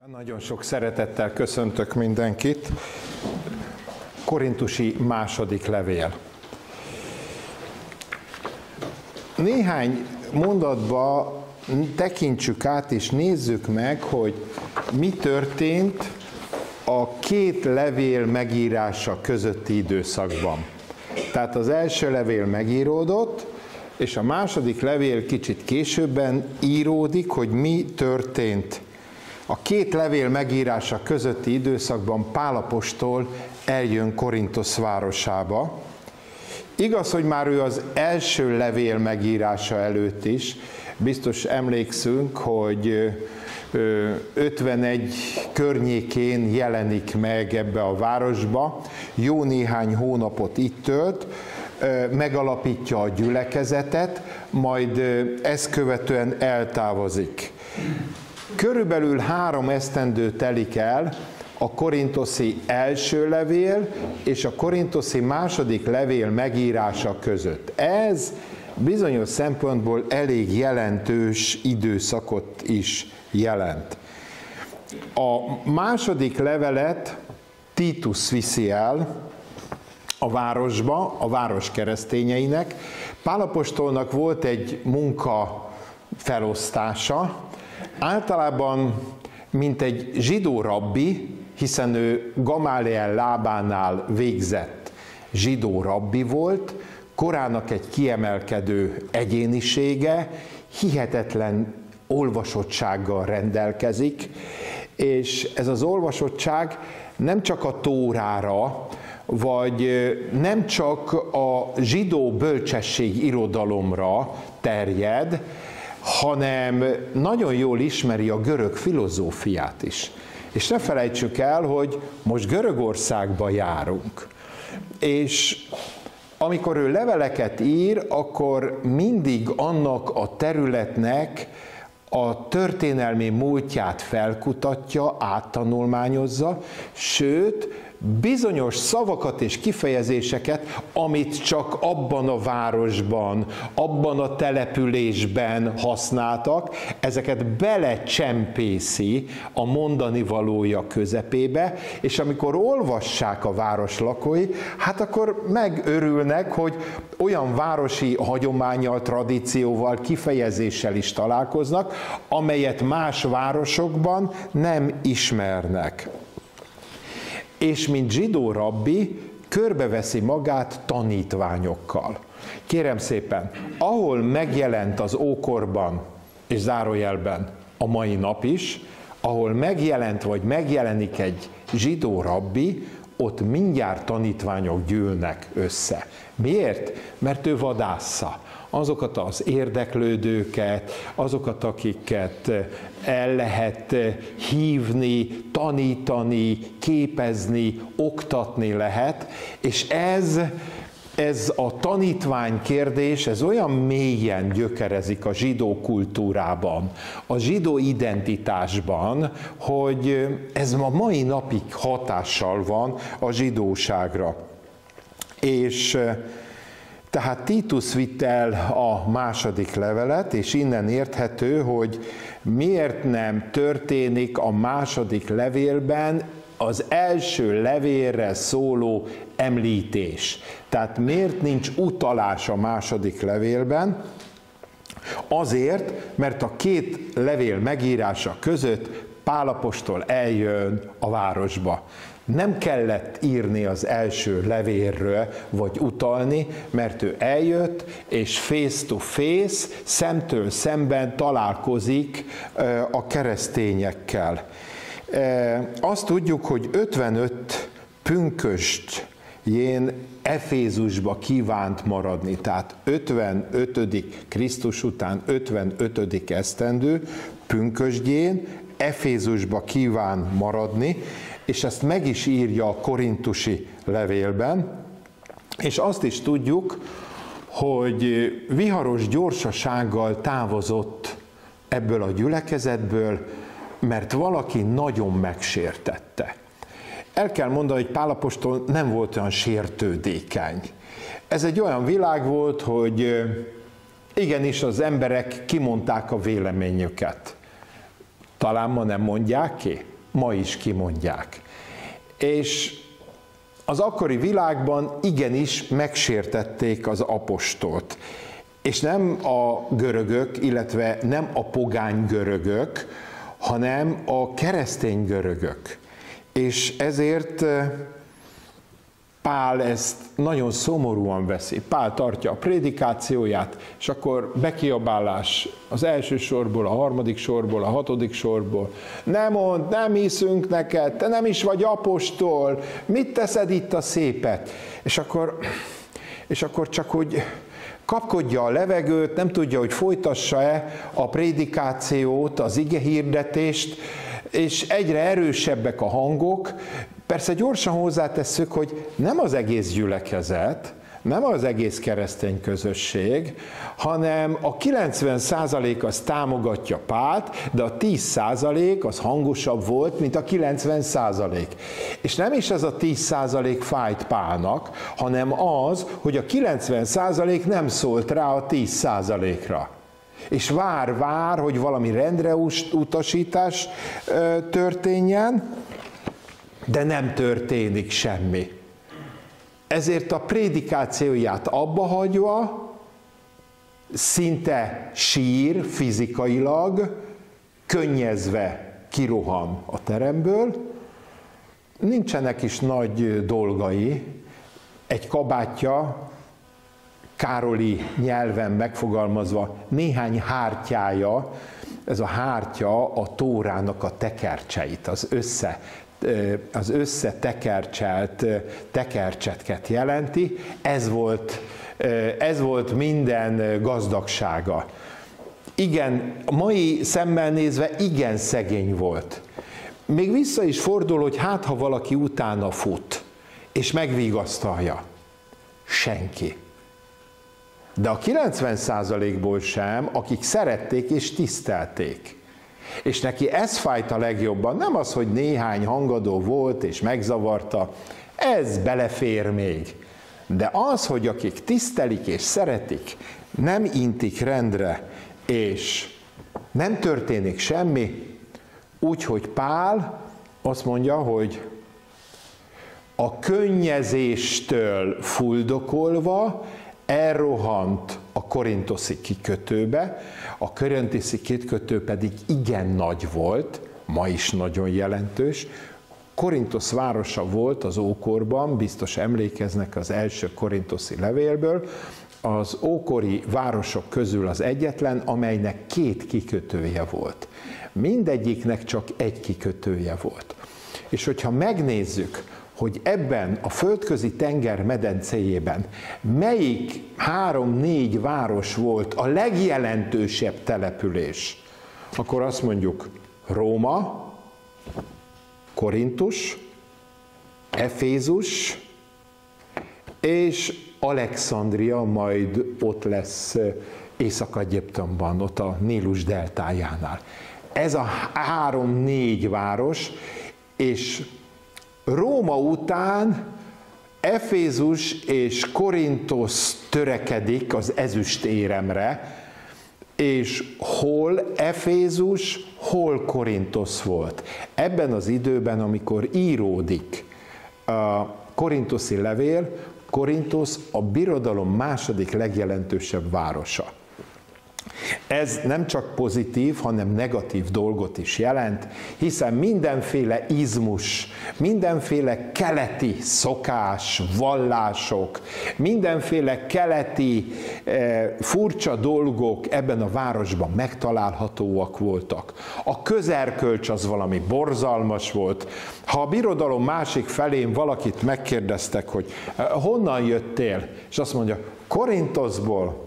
Nagyon sok szeretettel köszöntök mindenkit. Korintusi második levél. Néhány mondatba tekintsük át és nézzük meg, hogy mi történt a két levél megírása közötti időszakban. Tehát az első levél megíródott, és a második levél kicsit későbben íródik, hogy mi történt. A két levél megírása közötti időszakban Pál apostol eljön Korintusz városába. Igaz, hogy már ő az első levél megírása előtt is, biztos emlékszünk, hogy 51 környékén jelenik meg ebbe a városba, jó néhány hónapot itt tölt, megalapítja a gyülekezetet, majd ezt követően eltávozik. Körülbelül 3 esztendő telik el a korinthoszi első levél és a korinthoszi második levél megírása között. Ez bizonyos szempontból elég jelentős időszakot is jelent. A második levelet Titus viszi el a városba, a város keresztényeinek. Pál apostolnak volt egy munka felosztása, általában mint egy zsidó rabbi, hiszen ő Gamáliel lábánál végzett zsidó rabbi volt, korának egy kiemelkedő egyénisége, hihetetlen olvasottsággal rendelkezik, és ez az olvasottság nem csak a Tórára, vagy nem csak a zsidó bölcsesség irodalomra terjed, hanem nagyon jól ismeri a görög filozófiát is. És ne felejtsük el, hogy most Görögországba járunk. És amikor ő leveleket ír, akkor mindig annak a területnek a történelmi múltját felkutatja, áttanulmányozza, sőt, bizonyos szavakat és kifejezéseket, amit csak abban a városban, abban a településben használtak, ezeket belecsempészi a mondani valója közepébe, és amikor olvassák a város lakói, hát akkor megörülnek, hogy olyan városi hagyománnyal, tradícióval, kifejezéssel is találkoznak, amelyet más városokban nem ismernek. És mint zsidó rabbi körbeveszi magát tanítványokkal. Kérem szépen, ahol megjelent az ókorban, és zárójelben a mai nap is, ahol megjelent vagy megjelenik egy zsidó rabbi, ott mindjárt tanítványok gyűlnek össze. Miért? Mert ő vadásza azokat az érdeklődőket, azokat, akiket el lehet hívni, tanítani, képezni, oktatni lehet, és ez a tanítvány kérdés, ez olyan mélyen gyökerezik a zsidó kultúrában, a zsidó identitásban, hogy ez a mai napig hatással van a zsidóságra. És tehát Titus vitt el a második levelet, és innen érthető, hogy miért nem történik a második levélben az első levélre szóló említés. Tehát miért nincs utalás a második levélben? Azért, mert a két levél megírása között Pál apostol eljön a városba. Nem kellett írni az első levélről, vagy utalni, mert ő eljött, és face to face, szemtől szemben találkozik a keresztényekkel. Azt tudjuk, hogy 55 pünköstjén Efézusba kívánt maradni, tehát 55. Krisztus után 55. esztendő pünkösdjén Efézusba kíván maradni, és ezt meg is írja a korintusi levélben, és azt is tudjuk, hogy viharos gyorsasággal távozott ebből a gyülekezetből, mert valaki nagyon megsértette. El kell mondani, hogy Pál apostol nem volt olyan sértődékeny. Ez egy olyan világ volt, hogy igenis az emberek kimondták a véleményüket. Talán ma nem mondják ki, ma is kimondják. És az akkori világban igenis megsértették az apostolt. És nem a görögök, illetve nem a pogány görögök, hanem a keresztény görögök. És ezért Pál ezt nagyon szomorúan veszi. Pál tartja a prédikációját, és akkor bekiabálás az első sorból, a harmadik sorból, a hatodik sorból. Ne mondd, nem hiszünk neked, te nem is vagy apostol, mit teszed itt a szépet? És akkor csak úgy kapkodja a levegőt, nem tudja, hogy folytassa-e a prédikációt, az igehirdetést, és egyre erősebbek a hangok. Persze gyorsan hozzátesszük, hogy nem az egész gyülekezet, nem az egész keresztény közösség, hanem a 90% az támogatja Pált, de a 10% az hangosabb volt, mint a 90%. És nem is ez a 10% fájt Pálnak, hanem az, hogy a 90% nem szólt rá a 10%-ra. És vár, hogy valami rendreutasítás történjen, de nem történik semmi. Ezért a prédikációját abba hagyva, szinte sír fizikailag, könnyezve kirohan a teremből, nincsenek is nagy dolgai, egy kabátja, károli nyelven megfogalmazva, néhány hártyája, ez a hártya a Tórának a tekercseit, az összetekercselt tekercsetket jelenti, ez volt minden gazdagsága. Igen, a mai szemmel nézve igen szegény volt. Még vissza is fordul, hogy hát ha valaki utána fut, és megvigasztalja. Senki. De a 90%-ból sem, akik szerették és tisztelték. És neki ez fájt a legjobban, nem az, hogy néhány hangadó volt és megzavarta, ez belefér még. De az, hogy akik tisztelik és szeretik, nem intik rendre, és nem történik semmi, úgyhogy Pál azt mondja, hogy a könnyezéstől fuldokolva elrohant a korintoszi kikötőbe, a korintoszi kikötő pedig igen nagy volt, ma is nagyon jelentős. Korintosz városa volt az ókorban, biztos emlékeznek az első korintoszi levélből, az ókori városok közül az egyetlen, amelynek 2 kikötője volt. Mindegyiknek csak egy kikötője volt. És hogyha megnézzük, hogy ebben a földközi tenger medencéjében melyik 3-4 város volt a legjelentősebb település, akkor azt mondjuk Róma, Korintus, Efézus és Alexandria, majd ott lesz Észak-Egyiptomban, ott a Nílus deltájánál. Ez a 3-4 város, és Róma után Efézus és Korintosz törekedik az ezüstéremre, és hol Efézus, hol Korintosz volt. Ebben az időben, amikor íródik a korintoszi levél, Korintosz a birodalom második legjelentősebb városa. Ez nem csak pozitív, hanem negatív dolgot is jelent, hiszen mindenféle izmus, mindenféle keleti szokás, vallások, mindenféle keleti furcsa dolgok ebben a városban megtalálhatóak voltak. A közerkölcs az valami borzalmas volt. Ha a birodalom másik felén valakit megkérdeztek, hogy honnan jöttél, és azt mondja, Korintoszból,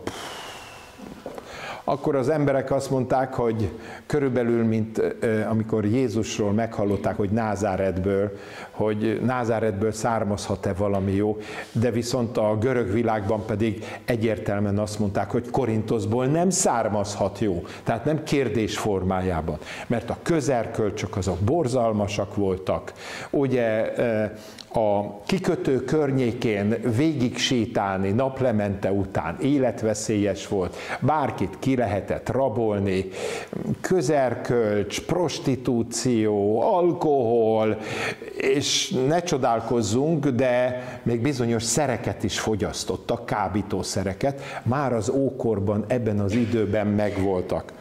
akkor az emberek azt mondták, hogy körülbelül, mint amikor Jézusról meghallották, hogy Názáretből származhat-e valami jó, de viszont a görög világban pedig egyértelműen azt mondták, hogy Korintoszból nem származhat jó, tehát nem kérdés formájában, mert a közerkölcsök azok borzalmasak voltak, ugye a kikötő környékén végig sétálni naplemente után életveszélyes volt, bárkit ki lehetett rabolni, közerkölcs, prostitúció, alkohol, és ne csodálkozzunk, de még bizonyos szereket is fogyasztottak, kábítószereket, már az ókorban, ebben az időben megvoltak.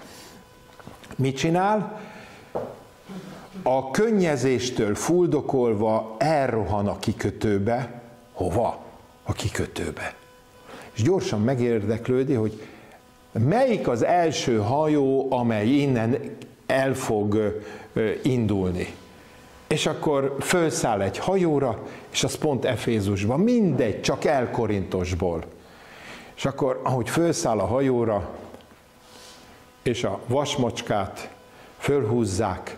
Mit csinál? A könnyezéstől fuldokolva elrohan a kikötőbe. Hova? A kikötőbe. És gyorsan megérdeklődi, hogy melyik az első hajó, amely innen el fog indulni. És akkor fölszáll egy hajóra, és az pont Efézusban, mindegy, csak el Korintosból. És akkor, ahogy fölszáll a hajóra, és a vasmacskát fölhúzzák,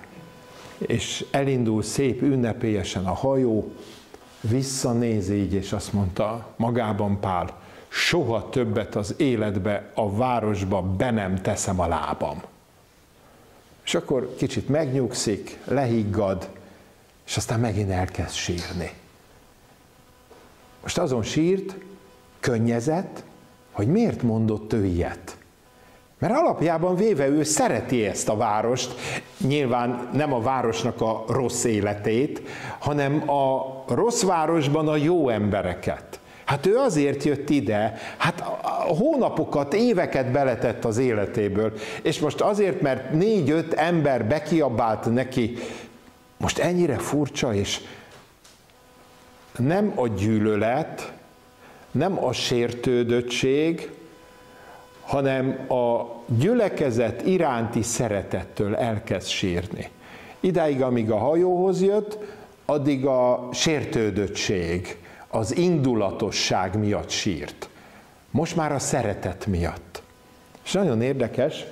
és elindul szép ünnepélyesen a hajó, visszanéz így, és azt mondta magában Pál, soha többet az életbe, a városba be nem teszem a lábam. És akkor kicsit megnyugszik, lehiggad, és aztán megint elkezd sírni. Most azon sírt, könnyezett, hogy miért mondott ő ilyet. Mert alapjában véve ő szereti ezt a várost, nyilván nem a városnak a rossz életét, hanem a rossz városban a jó embereket. Hát ő azért jött ide, hát hónapokat, éveket beletett az életéből, és most azért, mert 4-5 ember bekiabált neki, most ennyire furcsa, és nem a gyűlölet, nem a sértődöttség, hanem a gyülekezet iránti szeretettől elkezd sírni. Idáig, amíg a hajóhoz jött, addig a sértődöttség, az indulatosság miatt sírt. Most már a szeretet miatt. És nagyon érdekes,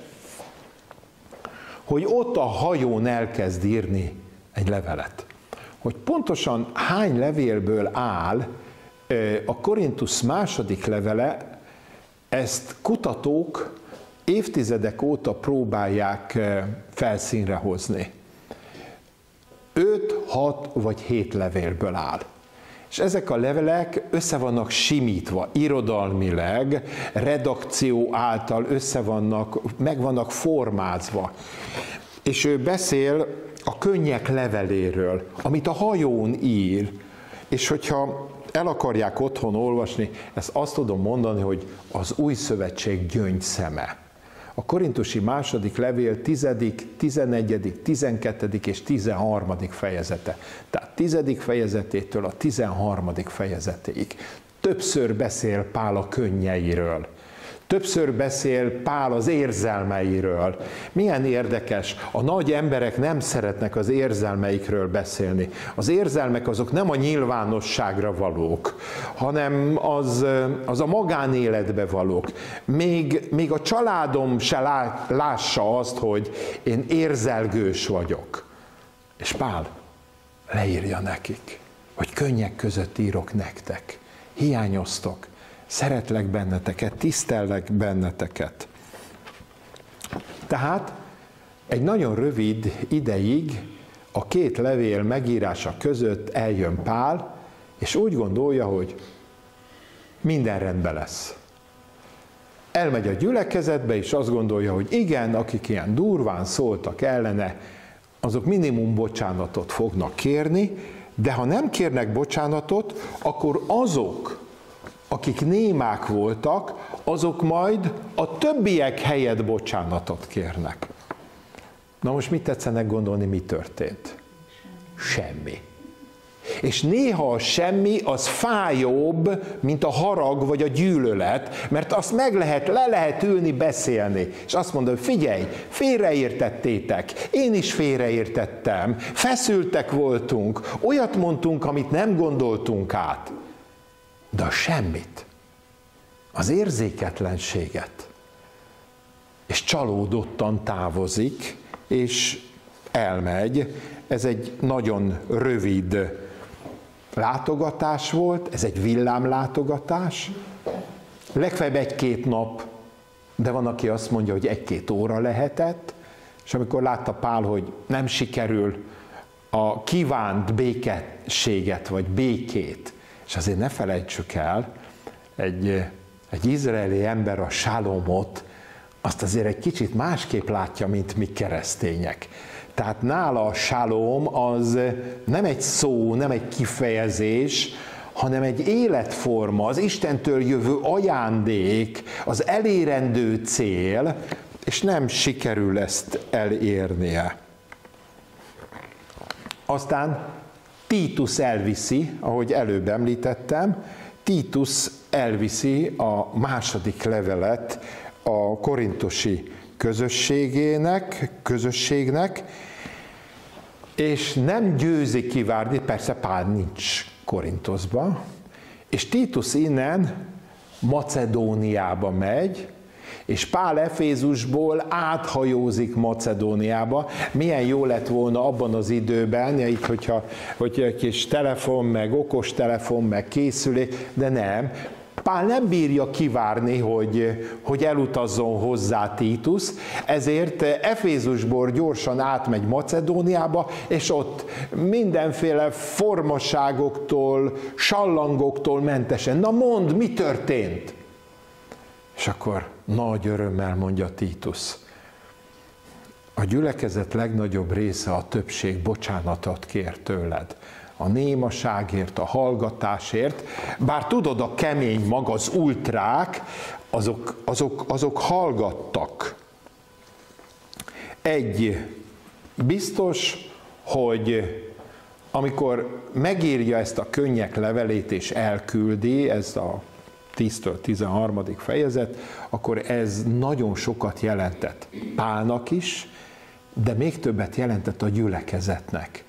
hogy ott a hajón elkezd írni egy levelet. Hogy pontosan hány levélből áll a Korintusz második levele, ezt kutatók évtizedek óta próbálják felszínre hozni. 5, 6 vagy 7 levélből áll. És ezek a levelek össze vannak simítva, irodalmileg, redakció által meg vannak formázva. És ő beszél a könnyek leveléről, amit a hajón ír, és hogyha el akarják otthon olvasni, ezt azt tudom mondani, hogy az Új Szövetség gyöngyszeme. A korintusi második levél 10., 11., 12. és 13. fejezete. Tehát 10. fejezetétől a 13. fejezetéig. Többször beszél Pál a könnyeiről. Többször beszél Pál az érzelmeiről. Milyen érdekes, a nagy emberek nem szeretnek az érzelmeikről beszélni. Az érzelmek azok nem a nyilvánosságra valók, hanem az a magánéletbe valók. Még a családom se lássa azt, hogy én érzelgős vagyok. És Pál leírja nekik, hogy könnyek között írok nektek. Hiányoztok. Szeretlek benneteket, tisztellek benneteket. Tehát egy nagyon rövid ideig a 2 levél megírása között eljön Pál, és úgy gondolja, hogy minden rendben lesz. Elmegy a gyülekezetbe, és azt gondolja, hogy igen, akik ilyen durván szóltak ellene, azok minimum bocsánatot fognak kérni, de ha nem kérnek bocsánatot, akkor azok, akik némák voltak, azok majd a többiek helyett bocsánatot kérnek. Na most mit tetszenek gondolni, mi történt? Semmi. És néha a semmi az fájóbb, mint a harag vagy a gyűlölet, mert azt le lehet ülni, beszélni. És azt mondom, figyelj, félreértettétek, én is félreértettem, feszültek voltunk, olyat mondtunk, amit nem gondoltunk át. De a semmit, az érzéketlenséget, és csalódottan távozik, és elmegy. Ez egy nagyon rövid látogatás volt, ez egy villámlátogatás, legfeljebb 1-2 nap, de van, aki azt mondja, hogy 1-2 óra lehetett, és amikor látta Pál, hogy nem sikerül, a kívánt békességet, vagy békét. És azért ne felejtsük el, egy izraeli ember a shalomot, azt azért egy kicsit másképp látja, mint mi keresztények. Tehát nála a shalom az nem egy szó, nem egy kifejezés, hanem egy életforma, az Istentől jövő ajándék, az elérendő cél, és nem sikerül ezt elérnie. Aztán Títus elviszi, ahogy előbb említettem, Títus elviszi a második levelet a korintusi közösségnek, és nem győzi kivárni, persze Pál nincs Korintoszban, és Títus innen Macedóniába megy, és Pál Efézusból áthajózik Macedóniába. Milyen jó lett volna abban az időben, itt, hogyha egy kis telefon, meg okostelefon, meg készülék, de nem. Pál nem bírja kivárni, hogy elutazzon hozzá Títus, ezért Efézusból gyorsan átmegy Macedóniába, és ott mindenféle formaságoktól, sallangoktól mentesen. Na mondd, mi történt? És akkor nagy örömmel mondja Títus: a gyülekezet legnagyobb része, a többség bocsánatot kér tőled. A némaságért, a hallgatásért, bár tudod, a kemény mag, az ultrák, azok hallgattak. Egy biztos, hogy amikor megírja ezt a könnyek levelét és elküldi, ez a 10-től 13. fejezet, akkor ez nagyon sokat jelentett Pálnak is, de még többet jelentett a gyülekezetnek.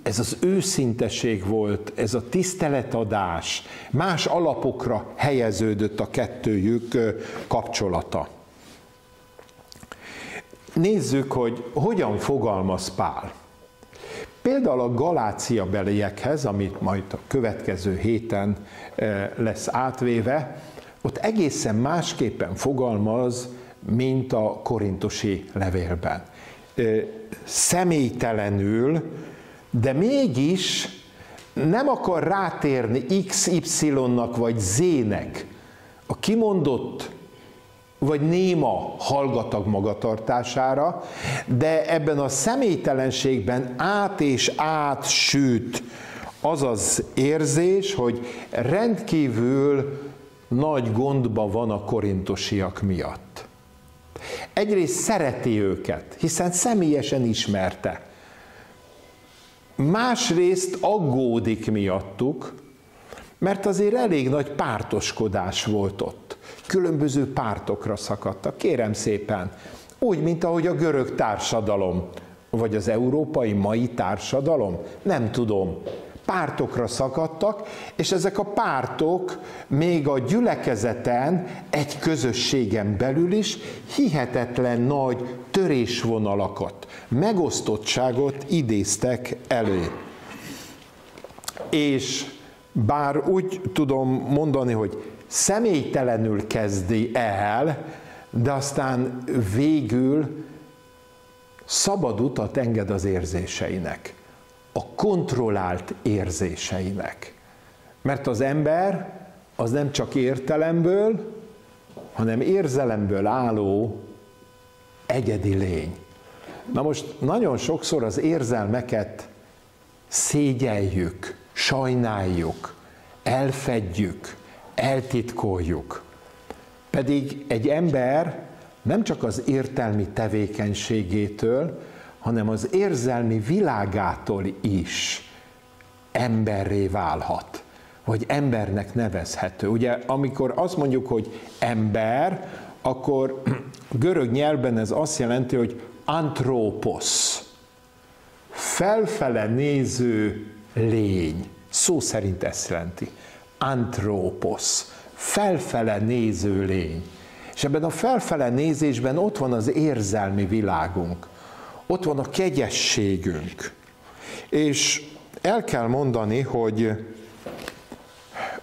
Ez az őszinteség volt, ez a tiszteletadás, más alapokra helyeződött a kettőjük kapcsolata. Nézzük, hogy hogyan fogalmaz Pál. Például a Galácia beliekhez, amit majd a következő héten lesz átvéve, ott egészen másképpen fogalmaz, mint a korintusi levélben. Személytelenül, de mégis nem akar rátérni XY-nak vagy Z-nek a kimondott vagy néma hallgatag magatartására, de ebben a személytelenségben át és át süt az az érzés, hogy rendkívül nagy gondban van a korintusiak miatt. Egyrészt szereti őket, hiszen személyesen ismerte. Másrészt aggódik miattuk, mert azért elég nagy pártoskodás volt ott. Különböző pártokra szakadtak, kérem szépen, úgy, mint ahogy a görög társadalom, vagy az európai mai társadalom, nem tudom, pártokra szakadtak, és ezek a pártok még a gyülekezeten, egy közösségen belül is hihetetlen nagy törésvonalakat, megosztottságot idéztek elő. És bár úgy tudom mondani, hogy személytelenül kezdi el, de aztán végül szabad utat enged az érzéseinek, a kontrollált érzéseinek. Mert az ember az nem csak értelemből, hanem érzelemből álló egyedi lény. Na most nagyon sokszor az érzelmeket szégyeljük, sajnáljuk, elfedjük, eltitkoljuk. Pedig egy ember nem csak az értelmi tevékenységétől, hanem az érzelmi világától is emberré válhat, vagy embernek nevezhető. Ugye, amikor azt mondjuk, hogy ember, akkor görög nyelvben ez azt jelenti, hogy antropos, felfele néző lény. Szó szerint ezt jelenti. Antropos, felfele néző lény. És ebben a felfele nézésben ott van az érzelmi világunk. Ott van a kegyességünk. És el kell mondani, hogy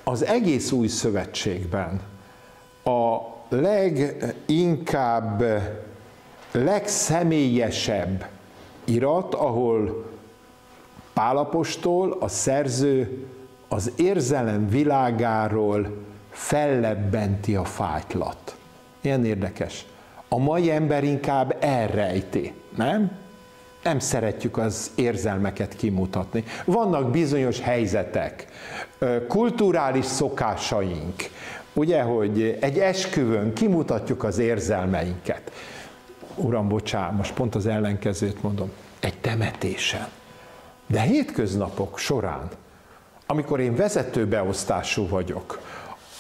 az egész új szövetségben a legszemélyesebb irat, ahol Pál apostol, a szerző az érzelem világáról fellebbenti a fájtlat. Ilyen érdekes. A mai ember inkább elrejti, nem? Nem szeretjük az érzelmeket kimutatni. Vannak bizonyos helyzetek, kulturális szokásaink, ugye, hogy egy esküvőn kimutatjuk az érzelmeinket. Uram, bocsánat, most pont az ellenkezőt mondom. Egy temetésen. De hétköznapok során, amikor én vezetőbeosztású vagyok,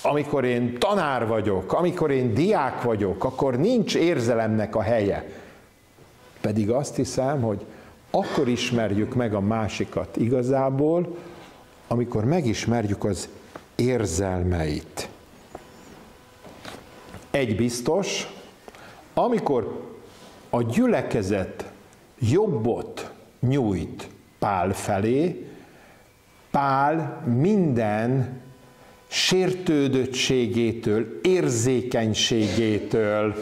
amikor én tanár vagyok, amikor én diák vagyok, akkor nincs érzelemnek a helye. Pedig azt hiszem, hogy akkor ismerjük meg a másikat igazából, amikor megismerjük az érzelmeit. Egy biztos, amikor a gyülekezet jobbot nyújt Pál felé, Pál minden sértődöttségétől, érzékenységétől,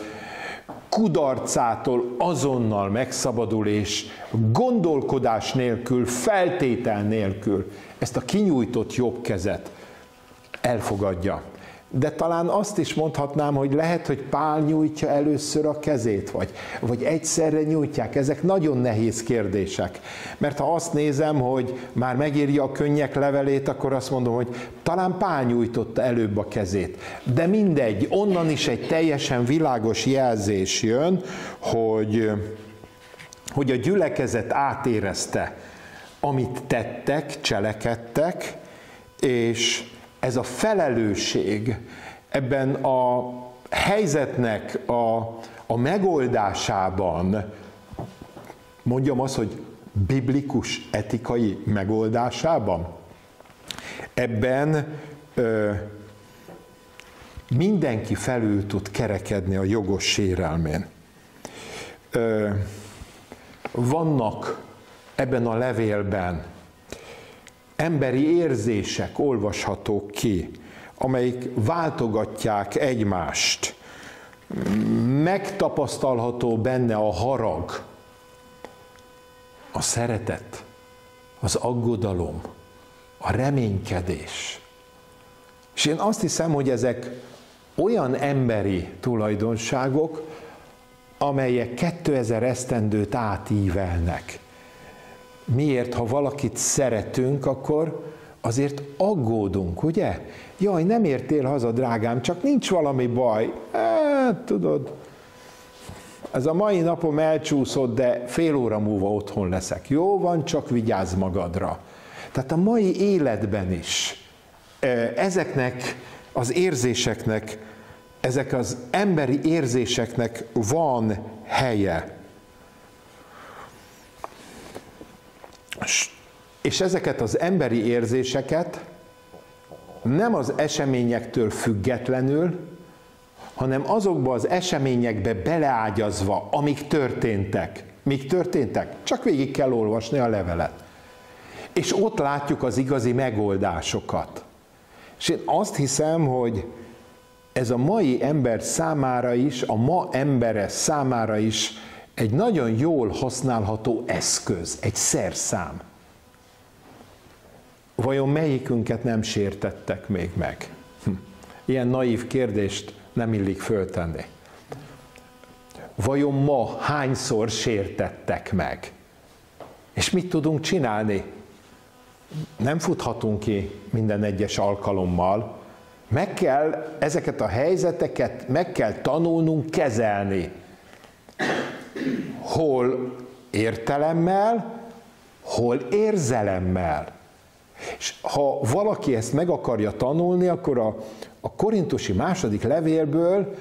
kudarcától azonnal megszabadul, és gondolkodás nélkül, feltétel nélkül ezt a kinyújtott jobb kezet elfogadja. De talán azt is mondhatnám, hogy lehet, hogy Pál nyújtja először a kezét, vagy egyszerre nyújtják. Ezek nagyon nehéz kérdések. Mert ha azt nézem, hogy már megírja a könnyek levelét, akkor azt mondom, hogy talán Pál nyújtotta előbb a kezét. De mindegy, onnan is egy teljesen világos jelzés jön, hogy a gyülekezet átérezte, amit tettek, cselekedtek, és ez a felelősség ebben a helyzetnek a megoldásában, mondjam azt, hogy biblikus etikai megoldásában, ebben mindenki felül tud kerekedni a jogos sérelmén. Vannak ebben a levélben emberi érzések olvashatók ki, amelyik váltogatják egymást. Megtapasztalható benne a harag, a szeretet, az aggodalom, a reménykedés. És én azt hiszem, hogy ezek olyan emberi tulajdonságok, amelyek 2000 esztendőt átívelnek. Miért, ha valakit szeretünk, akkor azért aggódunk, ugye? Jaj, nem értél haza, drágám, csak nincs valami baj. Tudod, ez a mai napom elcsúszott, de fél óra múlva otthon leszek. Jó van, csak vigyázz magadra. Tehát a mai életben is ezeknek az érzéseknek, ezek az emberi érzéseknek van helye. És ezeket az emberi érzéseket nem az eseményektől függetlenül, hanem azokba az eseményekbe beleágyazva, amik történtek. Mik történtek? Csak végig kell olvasni a levelet. És ott látjuk az igazi megoldásokat. És én azt hiszem, hogy ez a mai ember számára is, a ma embere számára is egy nagyon jól használható eszköz, egy szerszám. Vajon melyikünket nem sértettek még meg? Ilyen naív kérdést nem illik föltenni. Vajon ma hányszor sértettek meg? És mit tudunk csinálni? Nem futhatunk ki minden egyes alkalommal. Meg kell ezeket a helyzeteket, meg kell tanulnunk kezelni. Hol értelemmel, hol érzelemmel. És ha valaki ezt meg akarja tanulni, akkor a korintusi második levélből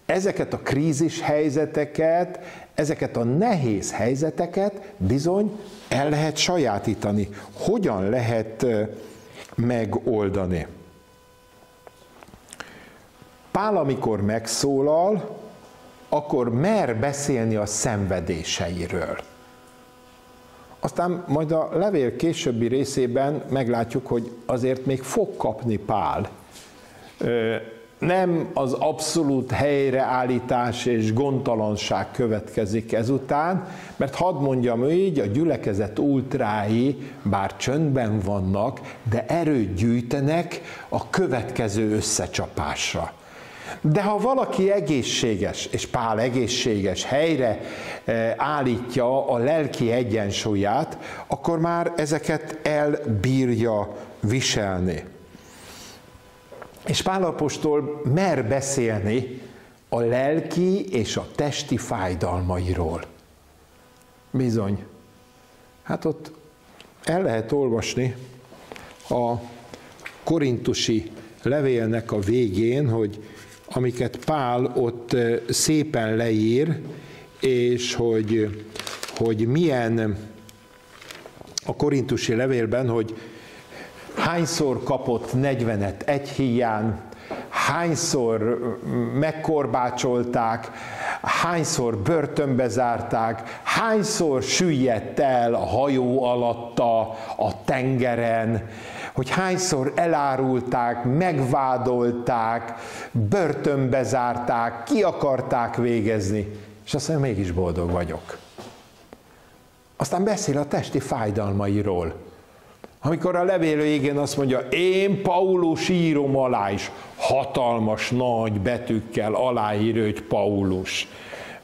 ezeket a krízis helyzeteket, ezeket a nehéz helyzeteket bizony el lehet sajátítani. Hogyan lehet megoldani? Pál, amikor megszólal, akkor mer beszélni a szenvedéseiről. Aztán majd a levél későbbi részében meglátjuk, hogy azért még fog kapni Pál nem az abszolút helyreállítás és gondtalanság következik ezután, mert hadd mondjam így, a gyülekezet ultrái bár csöndben vannak, de erőt gyűjtenek a következő összecsapásra. De ha valaki egészséges, és Pál egészséges, helyre állítja a lelki egyensúlyát, akkor már ezeket elbírja viselni. És Pál apostol mer beszélni a lelki és a testi fájdalmairól. Bizony. Hát ott el lehet olvasni a korintusi levélnek a végén, hogy amiket Pál ott szépen leír, és hogy milyen a korintusi levélben, hogy hányszor kapott 40-et egy híján, hányszor megkorbácsolták, hányszor börtönbe zárták, hányszor süllyedt el a hajó alatta, a tengeren, hogy hányszor elárulták, megvádolták, börtönbe zárták, ki akarták végezni, és azt mondja, mégis boldog vagyok. Aztán beszél a testi fájdalmairól. Amikor a levél végén azt mondja, én Paulus írom alá is, hatalmas nagy betűkkel aláírja, hogy Paulus.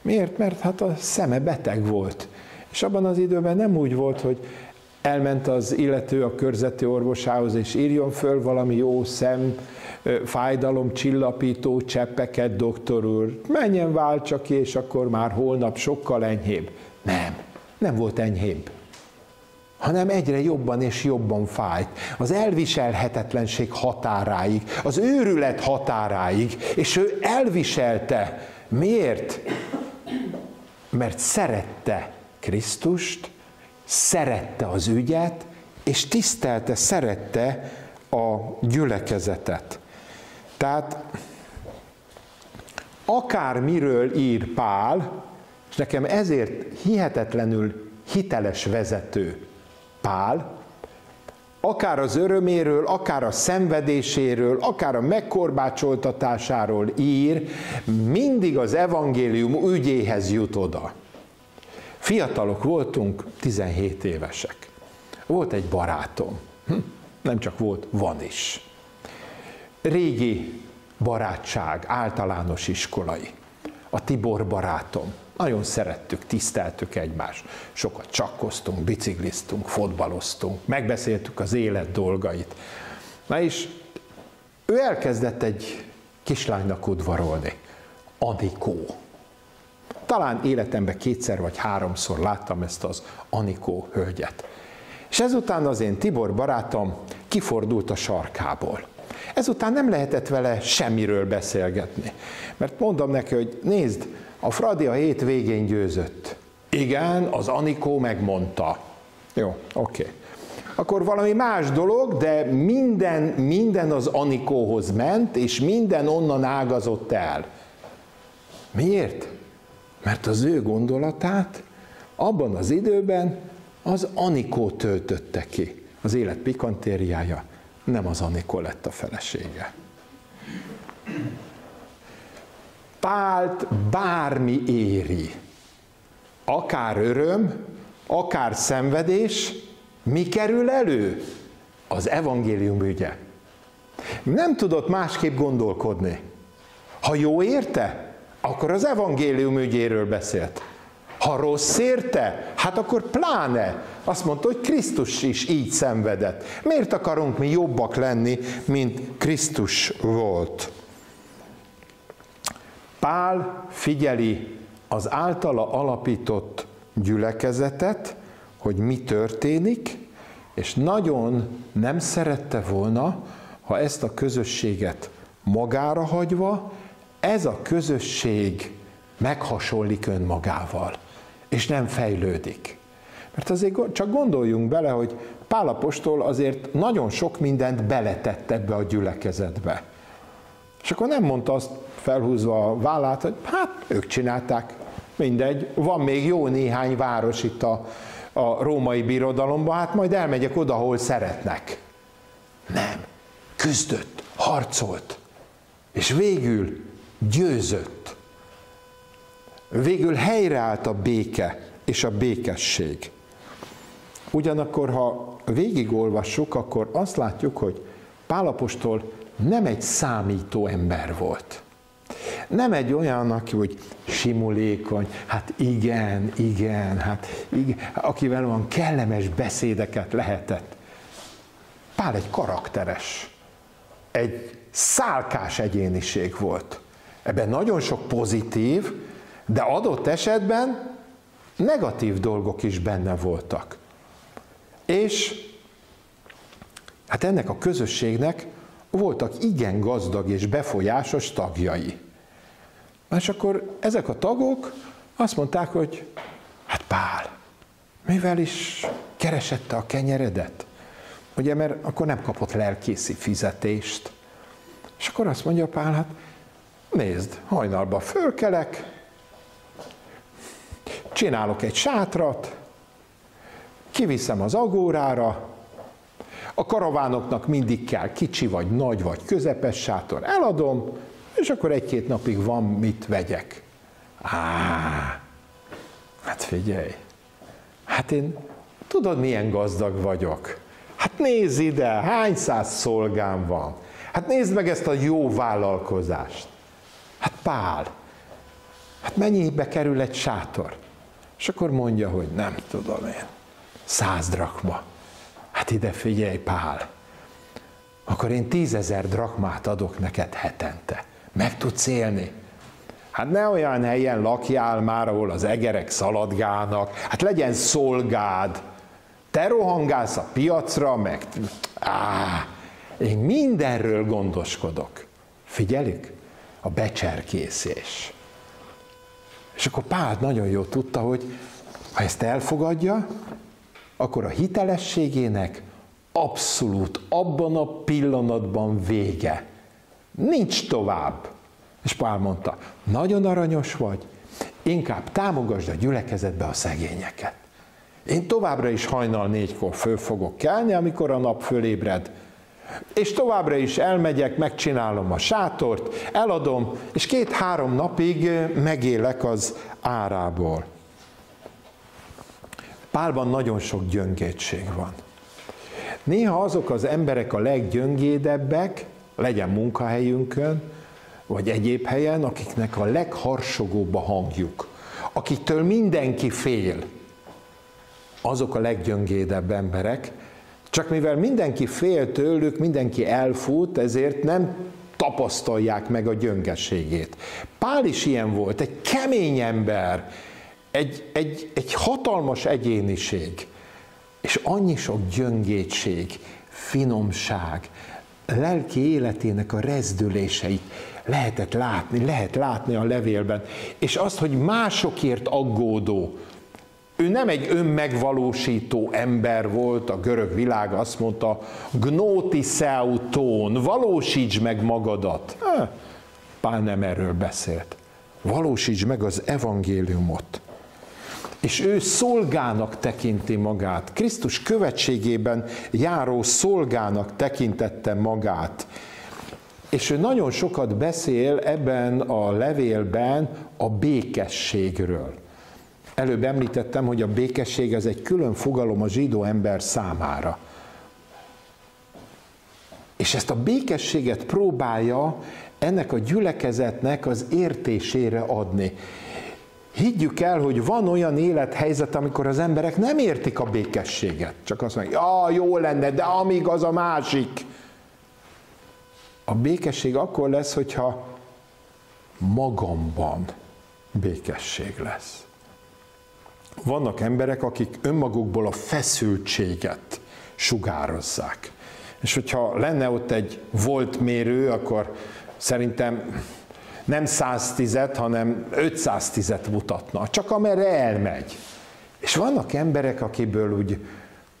Miért? Mert hát a szeme beteg volt. És abban az időben nem úgy volt, hogy elment az illető a körzeti orvosához, és írjon föl valami jó fájdalom csillapító cseppeket, doktor úr, menjen, váltsa ki, és akkor már holnap sokkal enyhébb. Nem volt enyhébb, hanem egyre jobban és jobban fájt. Az elviselhetetlenség határáig, az őrület határáig, és ő elviselte. Miért? Mert szerette Krisztust, szerette az ügyet, és tisztelte, szerette a gyülekezetet. Tehát akármiről ír Pál, és nekem ezért hihetetlenül hiteles vezető Pál, akár az öröméről, akár a szenvedéséről, akár a megkorbácsoltatásáról ír, mindig az evangélium ügyéhez jut oda. Fiatalok voltunk, 17 évesek. Volt egy barátom. Nem csak volt, van is. Régi barátság, általános iskolai. A Tibor barátom. Nagyon szerettük, tiszteltük egymást. Sokat csakkoztunk, bicikliztunk, fotbaloztunk, megbeszéltük az élet dolgait. Na és ő elkezdett egy kislánynak udvarolni. Anikó. Talán életemben 2 vagy 3-szor láttam ezt az Anikó hölgyet. És ezután az én Tibor barátom kifordult a sarkából. Ezután nem lehetett vele semmiről beszélgetni. Mert mondom neki, hogy nézd, a Fradi a hét végén győzött. Igen, az Anikó megmondta. Jó, oké. Akkor valami más dolog, de minden az Anikóhoz ment, és minden onnan ágazott el. Miért? Mert az ő gondolatát abban az időben az Anikó töltötte ki. Az élet pikantériája, nem az Anikó lett a felesége. Pált bármi éri. Akár öröm, akár szenvedés, mi kerül elő? Az evangélium ügye. Nem tudott másképp gondolkodni. Ha jó érte, akkor az evangélium ügyéről beszélt. Ha rossz érte, hát akkor pláne. Azt mondta, hogy Krisztus is így szenvedett. Miért akarunk mi jobbak lenni, mint Krisztus volt? Pál figyeli az általa alapított gyülekezetet, hogy mi történik, és nagyon nem szerette volna, ha ezt a közösséget magára hagyva, ez a közösség meghasonlik önmagával, és nem fejlődik. Mert azért csak gondoljunk bele, hogy Pál apostol azért nagyon sok mindent beletett ebbe a gyülekezetbe. És akkor nem mondta azt felhúzva a vállát, hogy hát ők csinálták, mindegy, van még jó néhány város itt a római birodalomban, hát majd elmegyek oda, ahol szeretnek. Nem, küzdött, harcolt, És végül győzött. Végül helyreállt a béke és a békesség. Ugyanakkor, ha végigolvassuk, akkor azt látjuk, hogy Pál apostol nem egy számító ember volt. Nem egy olyan, aki úgy simulékony, hát igen, akivel olyan kellemes beszédeket lehetett. Pál egy karakteres, egy szálkás egyéniség volt. Ebben nagyon sok pozitív, de adott esetben negatív dolgok is benne voltak. És hát ennek a közösségnek voltak igen gazdag és befolyásos tagjai. És akkor ezek a tagok azt mondták, hogy hát Pál, mivel is keresette a kenyeredet? Ugye, mert akkor nem kapott lelkészi fizetést. És akkor azt mondja Pál, hát nézd, hajnalban fölkelek, csinálok egy sátrat, kiviszem az agórára, a karavánoknak mindig kell kicsi, vagy nagy, vagy közepes sátor, eladom, és akkor 1-2 napig van mit vegyek. Hát figyelj, hát én tudod milyen gazdag vagyok. Hát nézd ide, hány száz szolgám van. Hát nézd meg ezt a jó vállalkozást. Hát Pál, hát mennyibe kerül egy sátor? És akkor mondja, hogy nem tudom én, 100 drachma. Hát ide figyelj, Pál, akkor én 10 000 drachmát adok neked hetente. Meg tudsz élni? Hát ne olyan helyen lakjál már, ahol az egerek szaladgálnak, hát legyen szolgád. Te rohangálsz a piacra, meg... én mindenről gondoskodok. Figyelik? A becserkészés. És akkor Pál nagyon jól tudta, hogy ha ezt elfogadja, akkor a hitelességének abszolút abban a pillanatban vége. Nincs tovább. És Pál mondta, nagyon aranyos vagy, inkább támogasd a gyülekezetbe a szegényeket. Én továbbra is hajnal 4-kor föl fogok kelni, amikor a nap fölébred, és továbbra is elmegyek, megcsinálom a sátort, eladom, és 2-3 napig megélek az árából. Pálban nagyon sok gyöngédség van. Néha azok az emberek a leggyöngédebbek, legyen munkahelyünkön, vagy egyéb helyen, akiknek a legharsogóbb a hangjuk, akiktől mindenki fél, azok a leggyöngédebb emberek, csak mivel mindenki fél tőlük, mindenki elfut, ezért nem tapasztalják meg a gyöngeségét. Pál is ilyen volt, egy kemény ember, egy hatalmas egyéniség, és annyi sok gyöngétség, finomság, lelki életének a rezdüléseit lehet látni a levélben. És azt, hogy másokért aggódó, ő nem egy önmegvalósító ember volt, a görög világ azt mondta, gnotiseuton, valósítsd meg magadat. Pál nem erről beszélt. Valósítsd meg az evangéliumot. És ő szolgának tekinti magát, Krisztus követségében járó szolgának tekintette magát. És ő nagyon sokat beszél ebben a levélben a békességről. Előbb említettem, hogy a békesség az egy külön fogalom a zsidó ember számára. És ezt a békességet próbálja ennek a gyülekezetnek az értésére adni. Higgyük el, hogy van olyan élethelyzet, amikor az emberek nem értik a békességet. Csak azt mondják, jó lenne, de amíg az a másik. A békesség akkor lesz, hogyha magamban békesség lesz. Vannak emberek, akik önmagukból a feszültséget sugározzák. És hogyha lenne ott egy voltmérő, akkor szerintem nem 110-et, hanem 510-et mutatna, csak amerre elmegy. És vannak emberek, akiből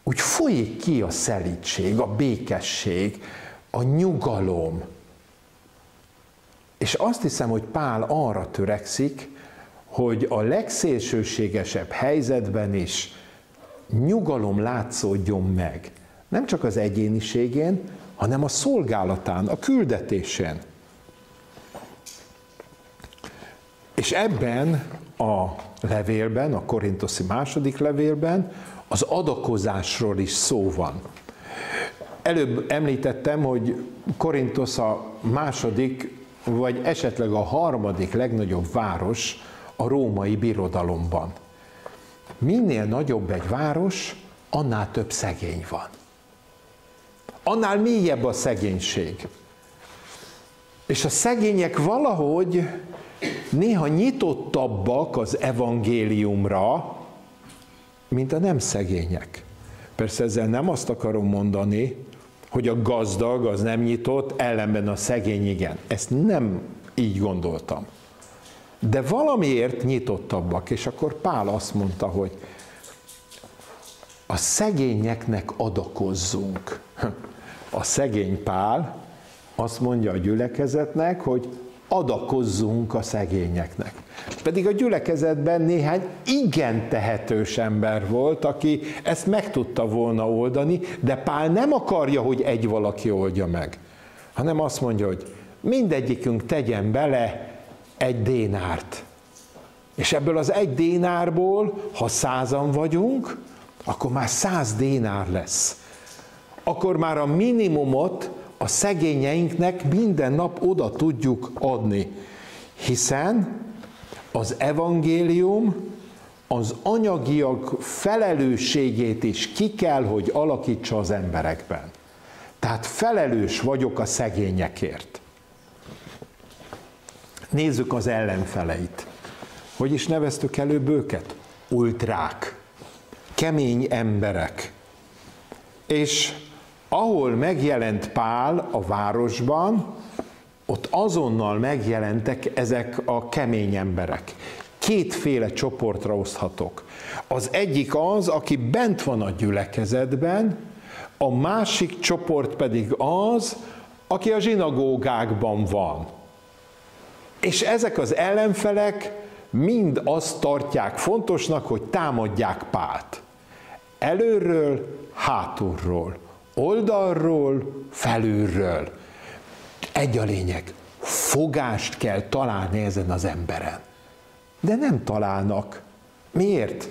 úgy folyik ki a szelídség, a békesség, a nyugalom. És azt hiszem, hogy Pál arra törekszik, hogy a legszélsőségesebb helyzetben is nyugalom látszódjon meg. Nem csak az egyéniségén, hanem a szolgálatán, a küldetésén. És ebben a levélben, a korinthoszi második levélben az adakozásról is szó van. Előbb említettem, hogy Korinthosz a második, vagy esetleg a harmadik legnagyobb város a római birodalomban. Minél nagyobb egy város, annál több szegény van. Annál mélyebb a szegénység. És a szegények valahogy néha nyitottabbak az evangéliumra, mint a nem szegények. Persze ezzel nem azt akarom mondani, hogy a gazdag az nem nyitott, ellenben a szegény igen. Ezt nem így gondoltam. De valamiért nyitottabbak, és akkor Pál azt mondta, hogy a szegényeknek adakozzunk. A szegény Pál azt mondja a gyülekezetnek, hogy adakozzunk a szegényeknek. Pedig a gyülekezetben néhány igen tehetős ember volt, aki ezt meg tudta volna oldani, de Pál nem akarja, hogy egy valaki oldja meg, hanem azt mondja, hogy mindegyikünk tegyen bele egy dénárt. És ebből az egy dénárból, ha 100-an vagyunk, akkor már 100 dénár lesz. Akkor már a minimumot a szegényeinknek minden nap oda tudjuk adni. Hiszen az evangélium az anyagiak felelősségét is ki kell, hogy alakítsa az emberekben. Tehát felelős vagyok a szegényekért. Nézzük az ellenfeleit. Hogy is neveztük előbb őket? Ultrák, kemény emberek. És ahol megjelent Pál a városban, ott azonnal megjelentek ezek a kemény emberek. Kétféle csoportra oszthatok. Az egyik az, aki bent van a gyülekezetben, a másik csoport pedig az, aki a zsinagógákban van. És ezek az ellenfelek mind azt tartják fontosnak, hogy támadják Pált. Előről, hátulról, oldalról, felülről. Egy a lényeg, fogást kell találni ezen az emberen. De nem találnak. Miért?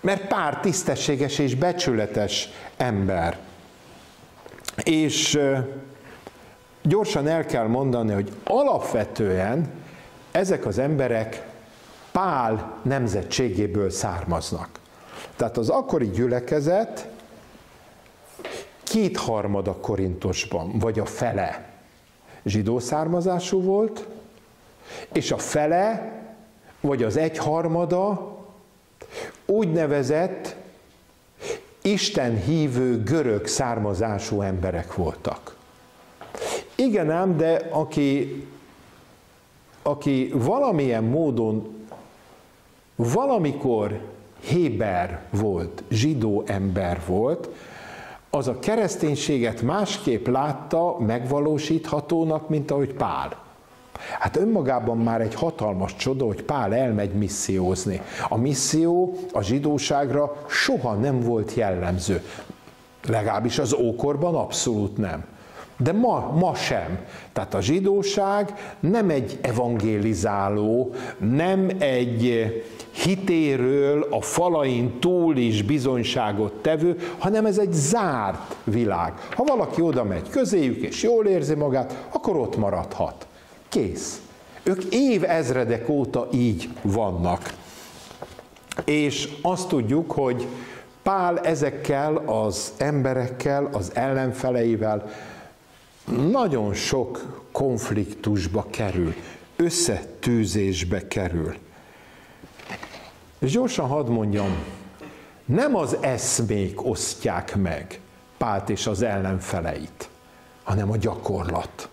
Mert Pál tisztességes és becsületes ember. És gyorsan el kell mondani, hogy alapvetően ezek az emberek Pál nemzetségéből származnak. Tehát az akkori gyülekezet 2/3 Korinthosban, vagy a fele zsidó származású volt, és a fele, vagy az 1/3 úgynevezett Isten hívő görög származású emberek voltak. Igen ám, de aki valamilyen módon valamikor héber volt, zsidó ember volt, az a kereszténységet másképp látta megvalósíthatónak, mint ahogy Pál. Hát önmagában már egy hatalmas csoda, hogy Pál elmegy missziózni. A misszió a zsidóságra soha nem volt jellemző. Legalábbis az ókorban abszolút nem. De ma sem. Tehát a zsidóság nem egy evangélizáló, nem egy hitéről a falain túl is bizonyságot tevő, hanem ez egy zárt világ. Ha valaki oda megy közéjük és jól érzi magát, akkor ott maradhat. Kész. Ők évezredek óta így vannak. És azt tudjuk, hogy Pál ezekkel az emberekkel, az ellenfeleivel nagyon sok konfliktusba kerül, összetűzésbe kerül. És gyorsan hadd mondjam, nem az eszmék osztják meg Pált és az ellenfeleit, hanem a gyakorlat.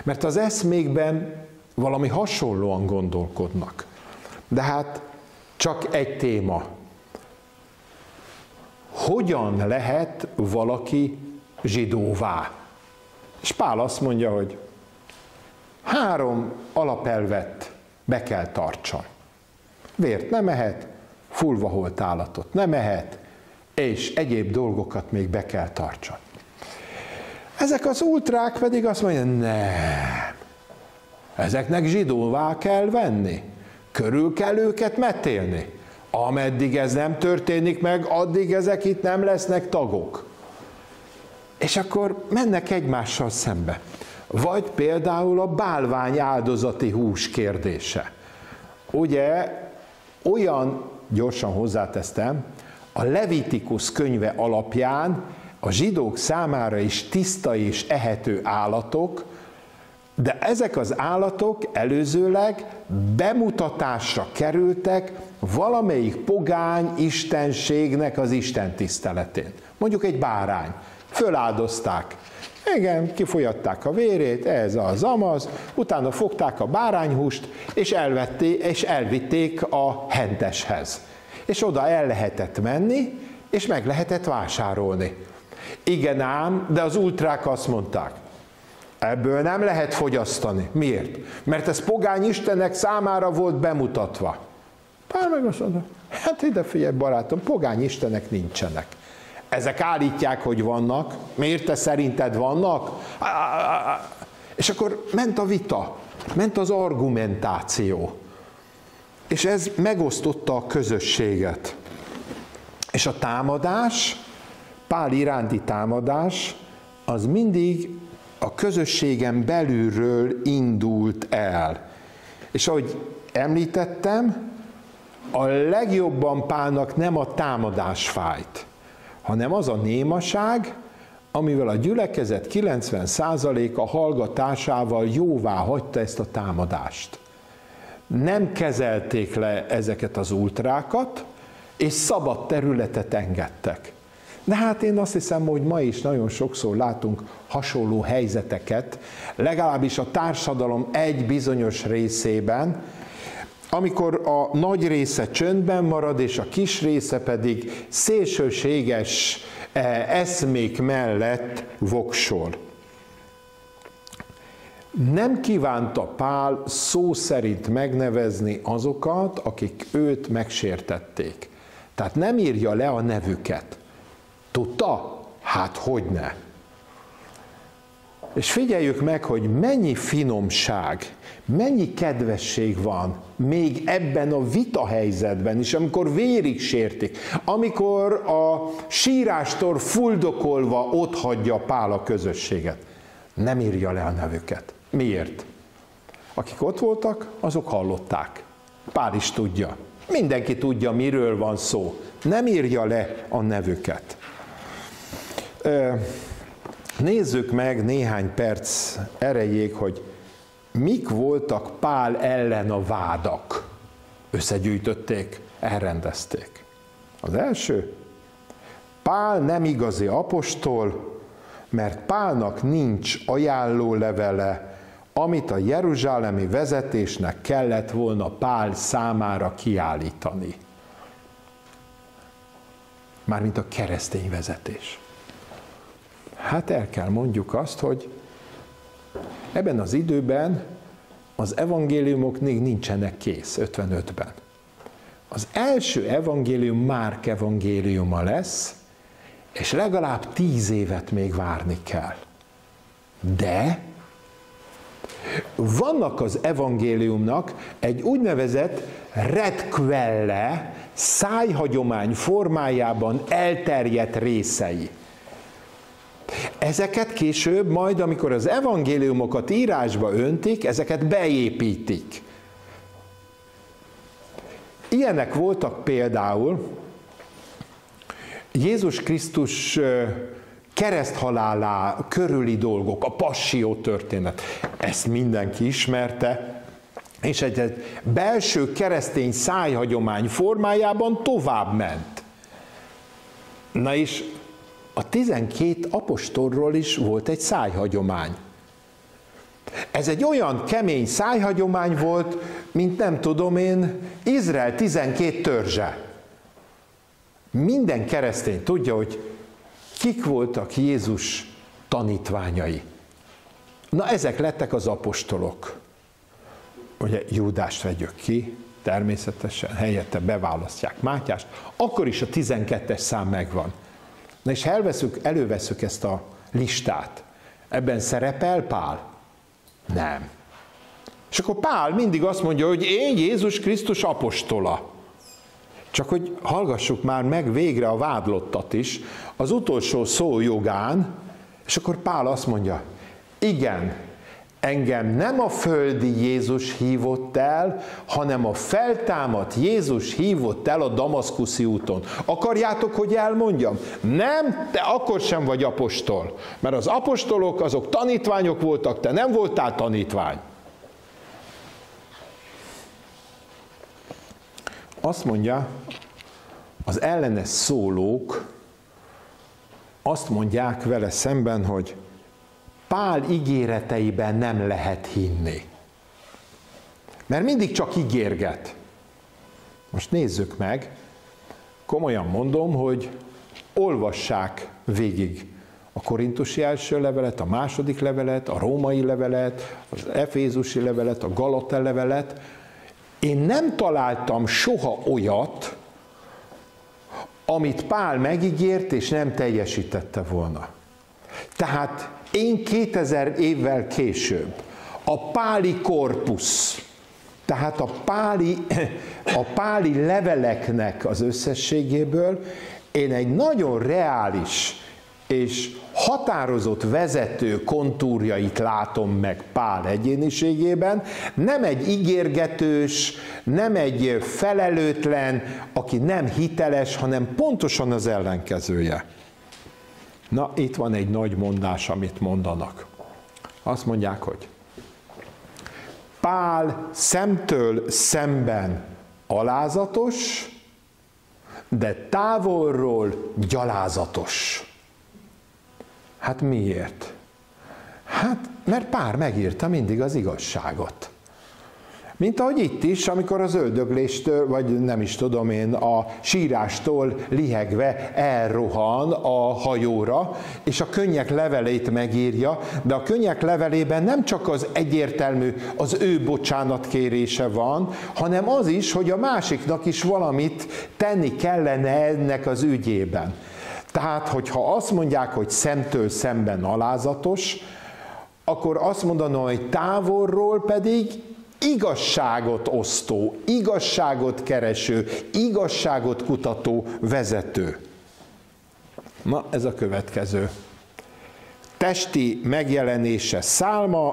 Mert az eszmékben valami hasonlóan gondolkodnak. De hát csak egy téma. Hogyan lehet valaki zsidóvá? És Pál azt mondja, hogy 3 alapelvet be kell tartson. Vért nem ehet, fulvaholt állatot nem ehet, és egyéb dolgokat még be kell tartson. Ezek az ultrák pedig azt mondják, nem, ezeknek zsidóvá kell venni. Körül kell őket metélni. Ameddig ez nem történik meg, addig ezek itt nem lesznek tagok. És akkor mennek egymással szembe. Vagy például a bálvány áldozati hús kérdése. Ugye olyan, gyorsan hozzátesztem, a Levitikus könyve alapján a zsidók számára is tiszta és ehető állatok, de ezek az állatok előzőleg bemutatásra kerültek valamelyik pogány istenségnek az istentiszteletén. Mondjuk egy bárány. Föláldozták. Igen, kifolyatták a vérét, ez az amaz, utána fogták a bárányhúst, és elvitték a henteshez. És oda el lehetett menni, és meg lehetett vásárolni. Igen ám, de az ultrák azt mondták, ebből nem lehet fogyasztani. Miért? Mert ez pogány istenek számára volt bemutatva. Pál meg azt mondta, hát ide figyelj barátom, pogány istenek nincsenek. Ezek állítják, hogy vannak. Miért te szerinted vannak? És akkor ment a vita, ment az argumentáció. És ez megosztotta a közösséget. És a támadás, Pál iránti támadás, az mindig a közösségen belülről indult el. És ahogy említettem, a legjobban Pálnak nem a támadás fájt, hanem az a némaság, amivel a gyülekezet 90%-a hallgatásával jóvá hagyta ezt a támadást. Nem kezelték le ezeket az ultrákat, és szabad területet engedtek. De hát én azt hiszem, hogy ma is nagyon sokszor látunk hasonló helyzeteket, legalábbis a társadalom egy bizonyos részében, amikor a nagy része csöndben marad, és a kis része pedig szélsőséges eszmék mellett voksol. Nem kívánta Pál szó szerint megnevezni azokat, akik őt megsértették. Tehát nem írja le a nevüket. Tudta? Hát hogyne. És figyeljük meg, hogy mennyi finomság, mennyi kedvesség van még ebben a vita helyzetben is, amikor vérig sértik, amikor a sírástól fuldokolva otthagyja Pál a közösséget. Nem írja le a nevüket. Miért? Akik ott voltak, azok hallották. Pál is tudja. Mindenki tudja, miről van szó. Nem írja le a nevüket. Nézzük meg néhány perc erejéig, hogy mik voltak Pál ellen a vádak. Összegyűjtötték, elrendezték. Az első, Pál nem igazi apostol, mert Pálnak nincs ajánlólevele, amit a jeruzsálemi vezetésnek kellett volna Pál számára kiállítani. Mármint a keresztény vezetés. Hát el kell mondjuk azt, hogy ebben az időben az evangéliumok még nincsenek kész, 55-ben. Az első evangélium Márk evangéliuma lesz, és legalább 10 évet még várni kell. De vannak az evangéliumnak egy úgynevezett redquelle, szájhagyomány formájában elterjedt részei. Ezeket később, majd amikor az evangéliumokat írásba öntik, ezeket beépítik. Ilyenek voltak például Jézus Krisztus kereszthalálá körüli dolgok, a passió történet. Ezt mindenki ismerte, és egy belső keresztény szájhagyomány formájában tovább ment. Na és a 12 apostolról is volt egy szájhagyomány. Ez egy olyan kemény szájhagyomány volt, mint nem tudom én, Izrael 12 törzse. Minden keresztény tudja, hogy kik voltak Jézus tanítványai. Na ezek lettek az apostolok. Ugye Júdást vegyük ki, természetesen helyette beválasztják Mátyást, akkor is a 12-es szám megvan. Na és ha elővesszük ezt a listát, ebben szerepel Pál? Nem. És akkor Pál mindig azt mondja, hogy én Jézus Krisztus apostola. Csak hogy hallgassuk már meg végre a vádlottat is, az utolsó szó jogán, és akkor Pál azt mondja, igen, engem nem a földi Jézus hívott el, hanem a feltámadt Jézus hívott el a damaszkuszi úton. Akarjátok, hogy elmondjam? Nem, te akkor sem vagy apostol, mert az apostolok azok tanítványok voltak, te nem voltál tanítvány. Azt mondja, az ellene szólók azt mondják vele szemben, hogy Pál ígéreteiben nem lehet hinni. Mert mindig csak ígérget. Most nézzük meg, komolyan mondom, hogy olvassák végig a korintusi első levelet, a második levelet, a római levelet, az efézusi levelet, a galata levelet. Én nem találtam soha olyat, amit Pál megígért, és nem teljesítette volna. Tehát én 2000 évvel később a páli korpusz, tehát a páli leveleknek az összességéből én egy nagyon reális és határozott vezető kontúrjait látom meg Pál egyéniségében, nem egy ígérgetős, nem egy felelőtlen, aki nem hiteles, hanem pontosan az ellenkezője. Na, itt van egy nagy mondás, amit mondanak. Azt mondják, hogy Pál szemtől szemben alázatos, de távolról gyalázatos. Hát miért? Hát, mert Pál megírta mindig az igazságot. Mint ahogy itt is, amikor az öldögléstől, vagy nem is tudom én, a sírástól lihegve elrohan a hajóra, és a könnyek levelét megírja, de a könnyek levelében nem csak az egyértelmű, az ő bocsánatkérése van, hanem az is, hogy a másiknak is valamit tenni kellene ennek az ügyében. Tehát, hogyha azt mondják, hogy szemtől szemben alázatos, akkor azt mondanom, hogy távolról pedig igazságot osztó, igazságot kereső, igazságot kutató vezető. Na, ez a következő. Testi megjelenése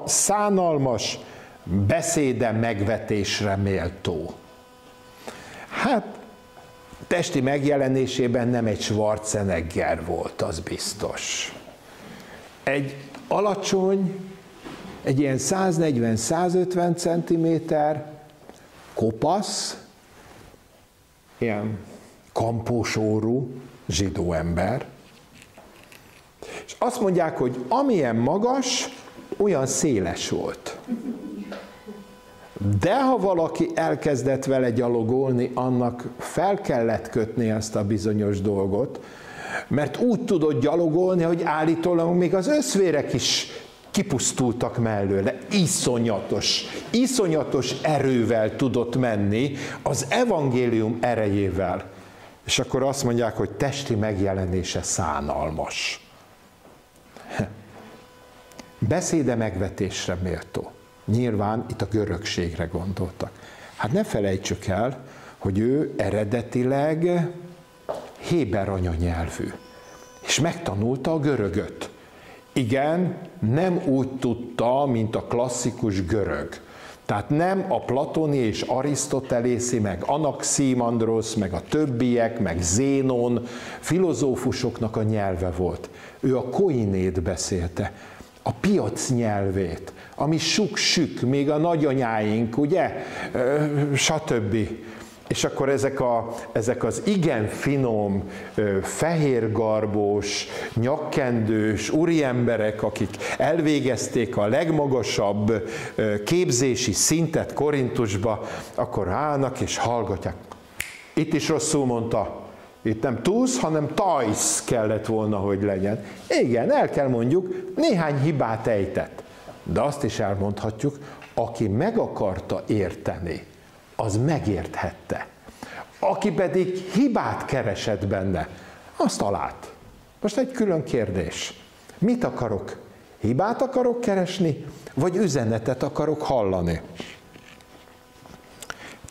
szánalmas, beszéde megvetésre méltó. Hát, testi megjelenésében nem egy Schwarzenegger volt, az biztos. Egy alacsony, egy ilyen 140-150 cm, kopasz, ilyen kampósórú zsidó ember. És azt mondják, hogy amilyen magas, olyan széles volt. De ha valaki elkezdett vele gyalogolni, annak fel kellett kötni ezt a bizonyos dolgot, mert úgy tudott gyalogolni, hogy állítólag még az összvérek is kipusztultak mellőle. Iszonyatos erővel tudott menni, az evangélium erejével. És akkor azt mondják, hogy testi megjelenése szánalmas. Beszéde megvetésre méltó. Nyilván itt a görögségre gondoltak. Hát ne felejtsük el, hogy ő eredetileg héber anyanyelvű, és megtanulta a görögöt. Igen, nem úgy tudta, mint a klasszikus görög. Tehát nem a platoni és arisztotelészi, meg Anaximandrosz, meg a többiek, meg Zénon filozófusoknak a nyelve volt. Ő a koinét beszélte, a piac nyelvét, ami sük-sük, még a nagyanyáink, ugye, stb. És akkor ezek az igen finom, fehérgarbós, nyakkendős úriemberek, akik elvégezték a legmagasabb képzési szintet Korintusba, akkor állnak és hallgatják. Itt is rosszul mondta. Itt nem túsz, hanem tajsz kellett volna, hogy legyen. Igen, el kell mondjuk, néhány hibát ejtett. De azt is elmondhatjuk, aki meg akarta érteni, az megérthette. Aki pedig hibát keresett benne, azt talált. Most egy külön kérdés. Mit akarok Hibát akarok keresni, vagy üzenetet akarok hallani?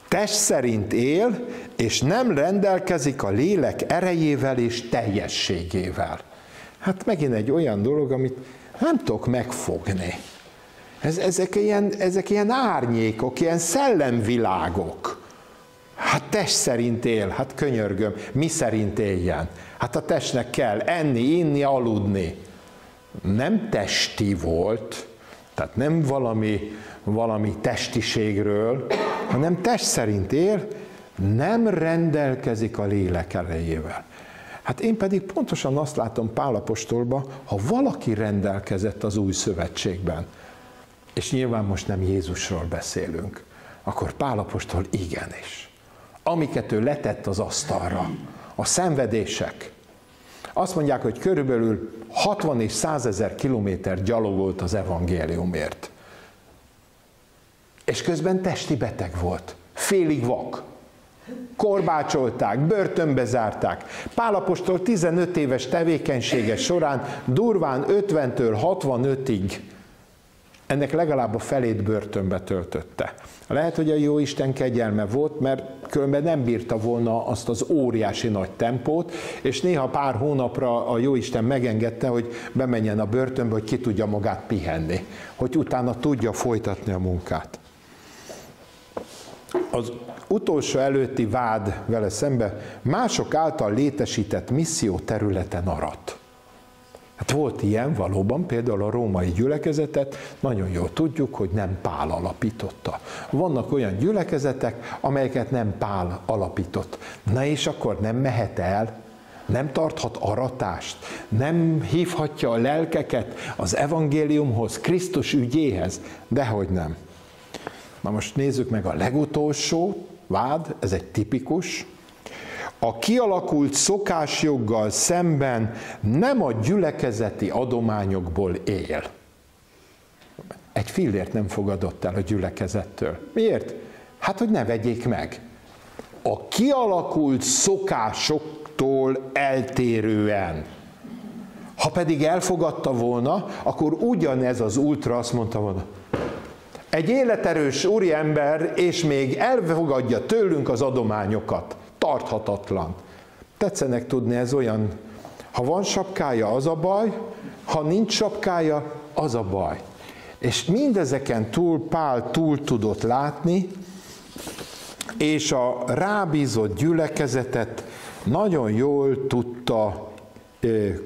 Test szerint él, és nem rendelkezik a lélek erejével és teljességével. Hát megint egy olyan dolog, amit nem tudok megfogni. Ezek ilyen árnyékok, ilyen szellemvilágok. Hát test szerint él, hát könyörgöm, mi szerint éljen? Hát a testnek kell enni, inni, aludni. Nem testi volt, tehát nem valami testiségről, hanem test szerint él, nem rendelkezik a lélek erejével. Hát én pedig pontosan azt látom Pál apostolban, ha valaki rendelkezett az új szövetségben, és nyilván most nem Jézusról beszélünk, akkor Pál apostol igenis. Amiket ő letett az asztalra, a szenvedések. Azt mondják, hogy körülbelül 60 és 100 000 kilométer gyalogolt az evangéliumért. És közben testi beteg volt, félig vak. Korbácsolták, börtönbe zárták. Pál apostol 15 éves tevékenysége során durván 50-től 65-ig ennek legalább a felét börtönbe töltötte. Lehet, hogy a Jóisten kegyelme volt, mert különben nem bírta volna azt az óriási nagy tempót, és néha pár hónapra a Jóisten megengedte, hogy bemenjen a börtönbe, hogy ki tudja magát pihenni, hogy utána tudja folytatni a munkát. Az utolsó előtti vád vele szembe mások által létesített misszió területen aradt. Hát volt ilyen valóban, például a római gyülekezetet, nagyon jól tudjuk, hogy nem Pál alapította. Vannak olyan gyülekezetek, amelyeket nem Pál alapított. Na és akkor nem mehet el, nem tarthat aratást, nem hívhatja a lelkeket az evangéliumhoz, Krisztus ügyéhez, dehogy nem. Na most nézzük meg a legutolsó vád, ez egy tipikus. A kialakult szokásjoggal szemben nem a gyülekezeti adományokból él. Egy fillért nem fogadott el a gyülekezettől. Miért? Hát, hogy ne vegyék meg. A kialakult szokásoktól eltérően. Ha pedig elfogadta volna, akkor ugyanez az ultra azt mondta volna, egy életerős úriember, és még elfogadja tőlünk az adományokat. Tarthatatlan. Tetszenek tudni, ez olyan, ha van sapkája, az a baj, ha nincs sapkája, az a baj. És mindezeken túl Pál túl tudott látni, és a rábízott gyülekezetet nagyon jól tudta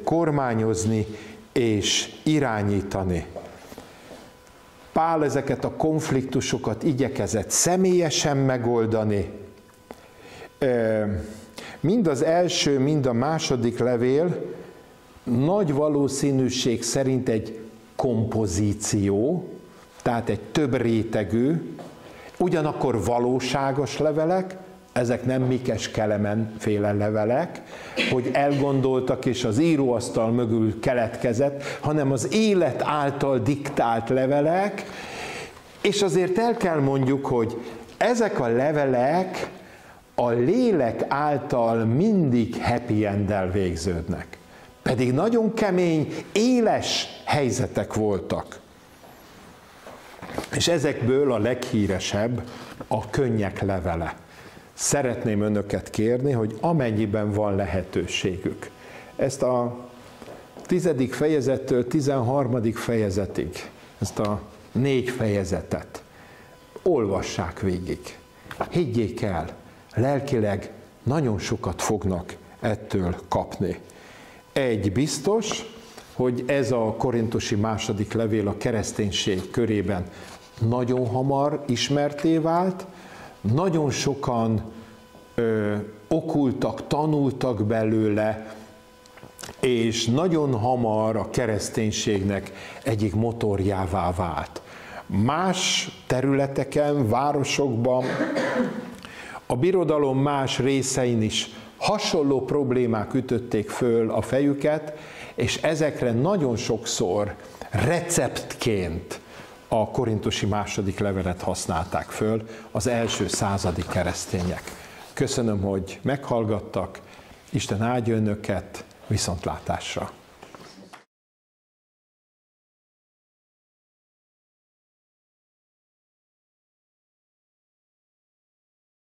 kormányozni és irányítani. Pál ezeket a konfliktusokat igyekezett személyesen megoldani. Mind az első, mind a második levél nagy valószínűség szerint egy kompozíció, tehát egy több rétegű, ugyanakkor valóságos levelek, ezek nem Mikes Kelemen féle levelek, hogy elgondoltak és az íróasztal mögül keletkezett, hanem az élet által diktált levelek, és azért el kell mondjuk, hogy ezek a levelek a lélek által mindig happy enddel végződnek. Pedig nagyon kemény, éles helyzetek voltak. És ezekből a leghíresebb a könnyek levele. Szeretném önöket kérni, hogy amennyiben van lehetőségük, ezt a 10. fejezettől 13. fejezetig, ezt a 4 fejezetet olvassák végig. Higgyék el, lelkileg nagyon sokat fognak ettől kapni. Egy biztos, hogy ez a korintusi második levél a kereszténység körében nagyon hamar ismertté vált, nagyon sokan okultak, tanultak belőle, és nagyon hamar a kereszténységnek egyik motorjává vált. Más területeken, városokban, a birodalom más részein is hasonló problémák ütötték föl a fejüket, és ezekre nagyon sokszor receptként a korintusi második levelet használták föl az első századi keresztények. Köszönöm, hogy meghallgattak, Isten áldja önöket, viszontlátásra!